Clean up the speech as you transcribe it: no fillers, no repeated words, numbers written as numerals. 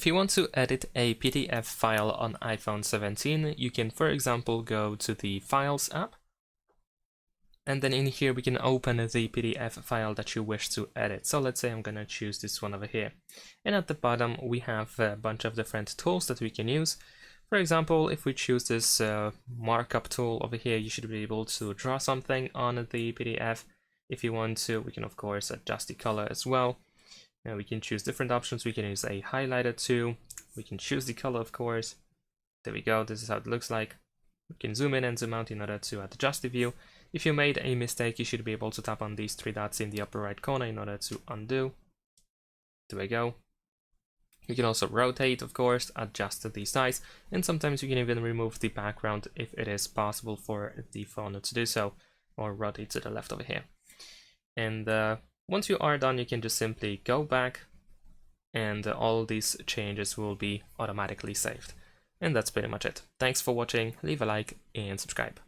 If you want to edit a PDF file on iPhone 17, you can, for example, go to the Files app, and then in here we can open the PDF file that you wish to edit. So let's say I'm gonna choose this one over here. And at the bottom we have a bunch of different tools that we can use. For example, if we choose this markup tool over here, you should be able to draw something on the PDF. If you want to, we can of course adjust the color as well. Now we can choose different options. We can use a highlighter too. We can choose the color, of course. There we go. This is how it looks like. We can zoom in and zoom out in order to adjust the view. If you made a mistake, you should be able to tap on these three dots in the upper right corner in order to undo. There we go. You can also rotate, of course, adjust the size, and sometimes you can even remove the background if it is possible for the phone to do so, or rotate to the left over here. And once you are done, you can just simply go back, and all these changes will be automatically saved. And that's pretty much it. Thanks for watching, leave a like and subscribe.